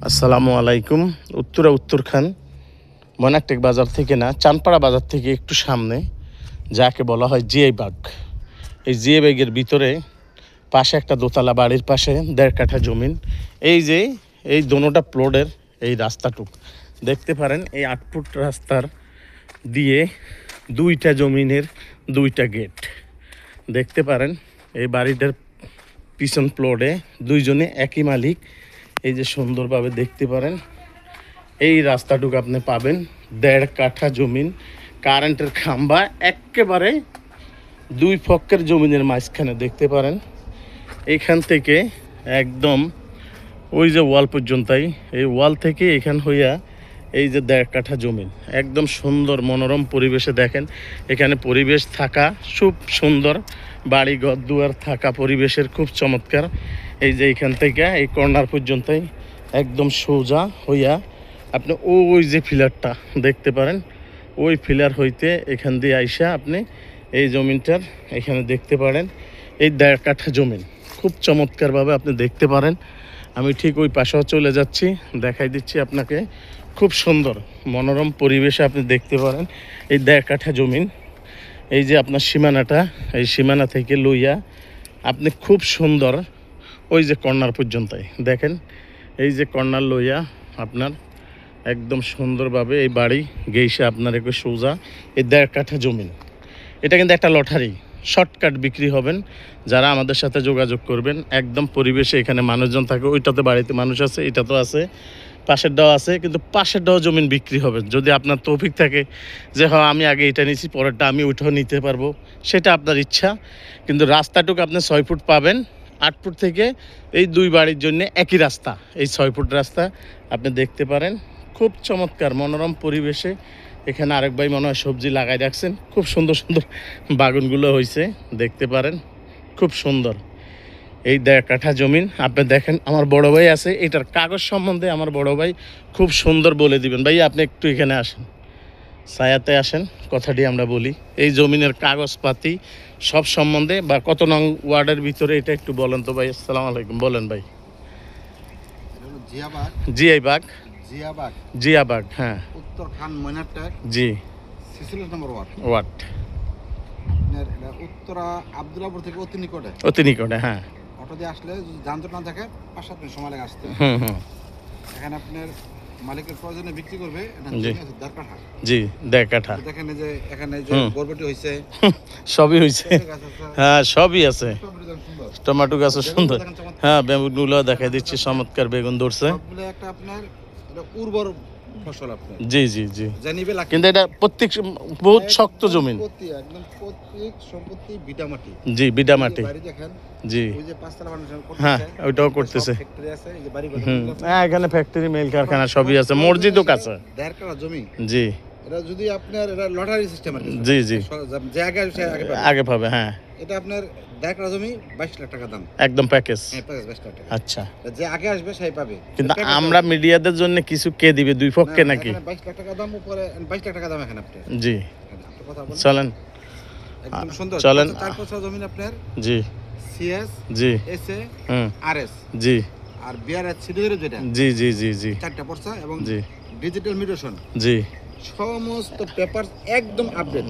আসসালামু আলাইকুম। উত্তরখান মনাকটেক বাজার থেকে না, চানপাড়া বাজার থেকে একটু সামনে যাকে বলা হয় জিআই বাগ। এই জিআই বাগের ভিতরে পাশে একটা দোতলা বাড়ির পাশে 1.5 কাঠা জমিন। এই দোনোটা প্লটের এই রাস্তাটুক দেখতে পারেন। এই 8 ফুট রাস্তার দিয়ে 2টা জমিনের 2টা গেট দেখতে পারেন। এই বাড়িটার পিছন প্লটে 2জনে একই মালিক। এই যে সুন্দরভাবে দেখতে পারেন, এই রাস্তাটুকু আপনি পাবেন। 1.5 কাঠা জমিন, কারেন্টের খাম্বা একেবারে 2 পক্ষের জমিনের মাঝখানে দেখতে পারেন। এইখান থেকে একদম ওই যে ওয়াল পর্যন্তই, এই ওয়াল থেকে এখান হইয়া এই যে 1.5 কাঠা জমিন একদম সুন্দর মনোরম পরিবেশে দেখেন। এখানে পরিবেশ থাকা খুব সুন্দর, বাড়ি ঘর দুয়ার থাকা পরিবেশের খুব চমৎকার। এই যে এখান থেকে এই কর্নার পর্যন্তই একদম সোজা হইয়া আপনি ওই যে ফিলারটা দেখতে পারেন, ওই ফিলার হইতে এখান দিয়ে আইসা আপনি এই জমিনটার এখানে দেখতে পারেন। এই 1.5 কাঠা জমিন খুব চমৎকারভাবে আপনি দেখতে পারেন। আমি ঠিক ওই পাশেও চলে যাচ্ছি, দেখাই দিচ্ছি আপনাকে। খুব সুন্দর মনোরম পরিবেশে আপনি দেখতে পারেন এই 1.5 কাঠা জমিন। এই যে আপনার সীমানাটা, এই সীমানা থেকে লইয়া আপনি খুব সুন্দর ওই যে কর্নার পর্যন্তই দেখেন। এই যে কর্নার লইয়া আপনার একদম সুন্দরভাবে এই বাড়ি গেইসে আপনার একটু সোজা এই 1.5 কাঠা জমিন। এটা কিন্তু একটা লটারি, শর্টকাট বিক্রি হবেন। যারা আমাদের সাথে যোগাযোগ করবেন, একদম পরিবেশে এখানে মানুষজন থাকে। ওইটাতে বাড়িতে মানুষ আছে, এটাতেও আছে, পাশেরটাও আছে, কিন্তু পাশেরটাও জমিন বিক্রি হবে। যদি আপনার তৌফিক থাকে যে হ্যাঁ আমি আগে এটা নিয়েছি, পরেরটা আমি ওইটাও নিতে পারবো, সেটা আপনার ইচ্ছা। কিন্তু রাস্তাটুকু আপনি 6 ফুট পাবেন। 8 ফুট থেকে এই 2 বাড়ির জন্য একই রাস্তা, এই 6 ফুট রাস্তা আপনি দেখতে পারেন। খুব চমৎকার মনোরম পরিবেশে এখানে আরেক ভাই মনে হয় সবজি লাগাই রাখছেন। খুব সুন্দর সুন্দর বাগানগুলো হয়েছে দেখতে পারেন, খুব সুন্দর। এই 1.5 কাঠা জমিন আপনি দেখেন। আমার বড় ভাই আছে, এটার কাগজ সম্বন্ধে আমার বড় ভাই খুব সুন্দর বলে দিবেন। ভাই আপনি একটু এখানে আসেন, ছায়াতে আসেন, কথাটি আমরা বলি। এই জমিনের কাগজপাতি সব সম্বন্ধে বা কত নং ওয়ার্ডের ভিতরে এটা একটু বলেন তো ভাই। আসসালামু আলাইকুম, বলেন ভাই। জিআই বাগ, জিয়া বাগ, হ্যাঁ, উত্তরখান ময়নারটেক, জি, 46 নম্বর ওয়ার্ড। উত্তরা আব্দুল্লাহপুর থেকে অতি নিকটে, হ্যাঁ। অটো দিয়ে আসলে যদি যানজট না থাকে 5-7 মিনিট সময় লাগে আসতে। এখানে আপনার মালিকের প্রয়োজনে বিক্রি করবে। জি, 1.5 কাঠা, জি, 1.5 কাঠা। দেখেন যে এখানে যে বরবটি হইছে, সবই হয়েছে, হ্যাঁ সবই আছে। টমেটো গাছ সুন্দর, হ্যাঁ বেগুনগুলো দেখাই দিচ্ছি, চমৎকার বেগুন ধরছে। সবগুলো একটা আপনার উর্বর ফসল আপনার। জি জি জি, জানিবে লাগে, কিন্তু এটা প্রত্যেক বহুত শক্ত জমিন, একদম প্রত্যেক সম্পত্তি ভিটামাটি। জি, ভিটামাটি, বাড়ি দেখেন, জি, ওই যে 5 তলা মানুষ করতেছে, হ্যাঁ ওইটাও করতেছে। ফ্যাক্টরি আছে, এই যে বাড়ি হ্যাঁ এখানে ফ্যাক্টরি, মিল কারখানা সবই আছে, মসজিদও কাছে। 1.5 কাঠা জমি, জি, এটা যদি আপনার এটা লটারি সিস্টেম আর কি। জি জি, যে আগে আগে পাবে, হ্যাঁ। এটা আপনার 1.5 কাঠা জমি 22 লাখ টাকা দাম, একদম প্যাকেজ। হ্যাঁ প্যাকেজ 22 লাখ টাকা। আচ্ছা, যে আগে আসবে সেই পাবে। কিন্তু আমরা মিডিয়াদের জন্য কিছু কে দিবে, 2 পক্ষে নাকি? 22 লাখ টাকা দাম, উপরে 22 লাখ টাকা দাম এখানে আপনার। জি, আপনি কথা বলেন, চলেন একদম সুন্দর। চলেন। 4 বছর জমি আপনার, জি, সিএস, জি, এসএ, আরএস, জি, আর বিআরএস সিডির যেটা, জি, জি, জি, জি, 4টা পড়ছে, এবং জি, ডিজিটাল মিউটেশন, জি, সমস্ত পেপার একদম আপডেট।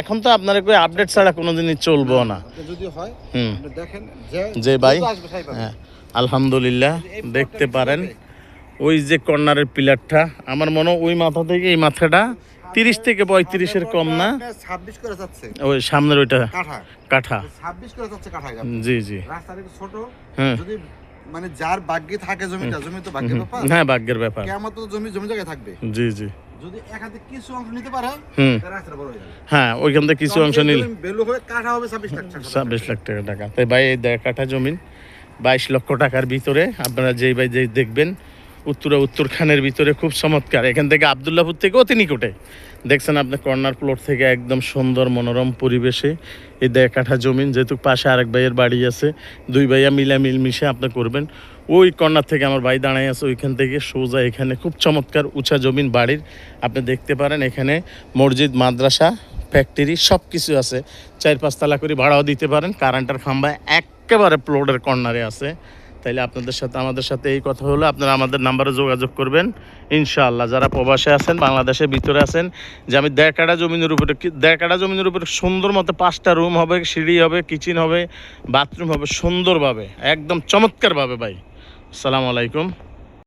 এখন তো আপনার কই আপডেট ছাড়া কোনোদিনই চলবো না। যদি হয় আপনি দেখেন যে ভাই, আসবে সেই পাবে। হ্যাঁ আলহামদুলিল্লাহ দেখতে পারেন। ওই যে কর্নারের পিলারটা, আমার মনে হয় ওই মাথা থেকে এই মাথাটা 30 থেকে 35-এর কম না। 26 করে যাচ্ছে ওই সামনের ওইটা কাঠা, কাঠা, 26 করে যাচ্ছে কাঠা। জি জি, রাস্তাটা একটু ছোট, হ্যাঁ, যদি মানে যার ভাগ্যে থাকে জমিটা, জমি তো ভাগ্যের ব্যাপার, হ্যাঁ ভাগ্যের ব্যাপার, কিয়ামত তো জমি জমি জায়গায় থাকবে। জি জি, যদি একাধিক কিছু অংশ নিতে পারে, রাস্তাটা বড় হয়ে যাবে। হ্যাঁ ওইখান থেকে কিছু অংশ নিলে ভ্যালু হবে কাঠা হবে 26 লাখ টাকা, 26 লাখ টাকা। তাই ভাই এই 1.5 কাঠা জমিন 22 লক্ষ টাকার ভিতরে আপনারা যেই ভাই যেই দেখবেন, উত্তরখানের ভিতরে খুব চমৎকার। এখান থেকে আব্দুল্লাহপুর থেকে অতি নিকটে দেখছেন আপনি, কর্নার প্লট থেকে একদম সুন্দর মনোরম পরিবেশে এই 1.5 কাঠা জমিন। যেহেতু পাশে আরেক ভাইয়ের বাড়ি আছে, 2 ভাইয়া মিলমিশে আপনি করবেন। ওই কর্নার থেকে আমার ভাই দাঁড়াই আছে, ওইখান থেকে সোজা এখানে খুব চমৎকার উঁচা জমিন বাড়ির আপনি দেখতে পারেন। এখানে মসজিদ, মাদ্রাসা, ফ্যাক্টরি সব কিছু আছে। 4-5 তলা করে ভাড়াও দিতে পারেন। কারেন্টের খাম্বা একেবারে প্লটের কর্নারে আছে তাইলে আপনাদের সাথে আমাদের সাথে এই কথা হলো, আপনারা আমাদের নাম্বারে যোগাযোগ করবেন ইনশাআল্লাহ। যারা প্রবাসে আছেন, বাংলাদেশের ভিতরে আছেন, যে আমি 1.5 কাঠা জমিনের উপরে 1.5 কাঠা জমিনের উপরে সুন্দর মতো 5টা রুম হবে, সিঁড়ি হবে, কিচেন হবে, বাথরুম হবে সুন্দরভাবে, একদম চমৎকারভাবে ভাই। আসসালামু আলাইকুম।